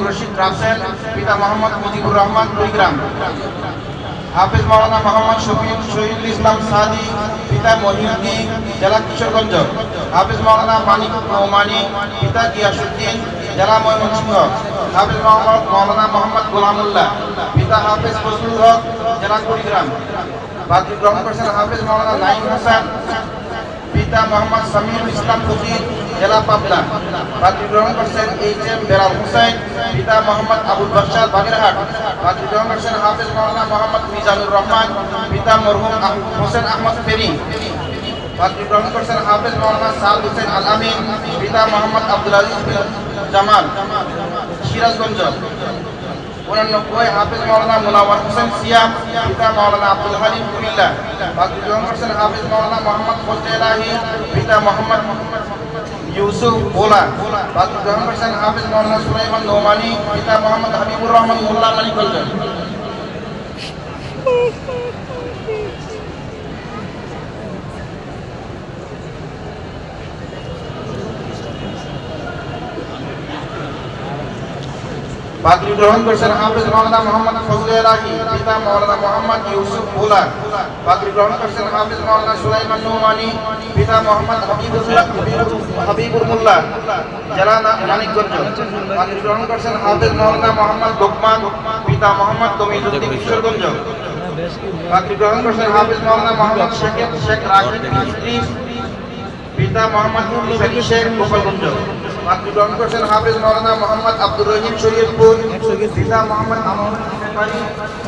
রশিদ রাসেল, পিতা মোহাম্মদ মুজিবুর রহমান, কুড়িগ্রাম। হাফেজ মাওলানা মোহাম্মদ শহীদুল ইসলাম সাদি, পিতা মহিউদ্দিন, জেলা কিশোরগঞ্জ। হাফেজ মাওলানা মানিক নোমানী, পিতা গিয়াসউদ্দিন, জেলা ময়মনসিংহ। হাফেজ মাওলানা মোহাম্মদ গোলামুল্লাহ, পিতা হাফেজ ফজলুল হক, জেলা কুড়িগ্রাম। বাকি গ্রহণ করেছেন হাফেজ মাওলানা নাইম হাসান, পিতা মোহাম্মদ সামিউল ইসলাম ফকির, জেলা পাবনা। বাকি গ্রহণ করেছেন এইচ.এম. বেলাল হোসেন, পিতা মোহাম্মদ আবুল বাশার, বাগেরহাট। বাকি গ্রহণ করেছেন হাফেজ মাওলানা মোহাম্মদ মিজানুর রহমান, পিতা মরহুম হোসেন আহমদ ফেরি। বাকি গ্রহণ করেছেন হাফেজ মাওলানা সাদ হোসেন আল আমিন, পিতা মোহাম্মদ আব্দুল আজিজ বিন জামাল, সিরাজগঞ্জ। 89 হাফেজ মাওলানা মুনাওয়ার হোসেন সিয়াম, পিতা মাওলানা আব্দুল হালিম, কুমিল্লা। বাকি গ্রহণ করেছেন হাফেজ মাওলানা মোহাম্মদ ফজলে এলাহি, পিতা মোহাম্মদ ইউসুফ ভোলা। বাকি গ্রহণ করেছেন হাফেজ মাওলানা সুলাইমান নোমানী, পিতা মোহাম্মদ হাবিবুর রহমান মোল্লা, মানিকগঞ্জ। বাকি গ্রহণ করেছেন হাফেজ মাওলানা মোহাম্মদ ফজলে এলাহি, পিতা মাওলানা মোহাম্মদ ইউসুফ ভোলা। বাকি গ্রহণ করেছেন হাফেজ মাওলানা সুলাইমান নোমানী, পিতা মোহাম্মদ হাবিবুর মোল্লা, জেলা মানিকগঞ্জ। বাকি গ্রহণ করেছেন হাফেজ মাওলানা মোহাম্মদ লোকমান, পিতা মোহাম্মদ তমিজউদ্দিন, কিশোরগঞ্জ। বাকি গ্রহণ করেছেন হাফেজ মাওলানা মোহাম্মদ শেখ রাকিব ইদ্রিস, পিতা মোহাম্মদ ইসাকি শেখ, গোপালগঞ্জ। বাকি গ্রহণ করেছেন হাফেজ মাওলানা মোহাম্মদ আব্দুর রহিম, শরীয়তপুর, পিতা মোহাম্মদ আমর শেখারি,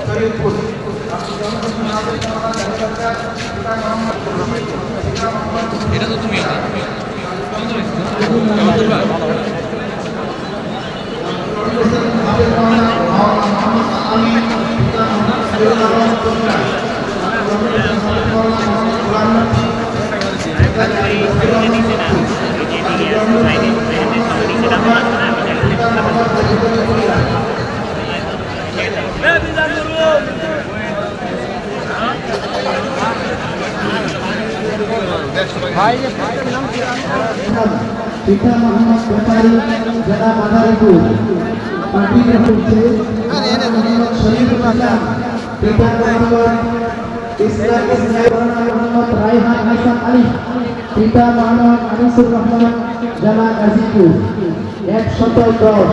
শরীয়তপুর। এটা তো তুমি পিতা মোহাম্মদ ব্যাপারী, জেলা মাদারীপুর। পার্টি হচ্ছে মোহাম্মদ শরীফুল ইসলাম, পিতা মোহাম্মদ মোহাম্মদ রায়হান হাসান আলী, পিতা মোহাম্মদ আনিসুর রহমান, জেলা গাজীপুর। 110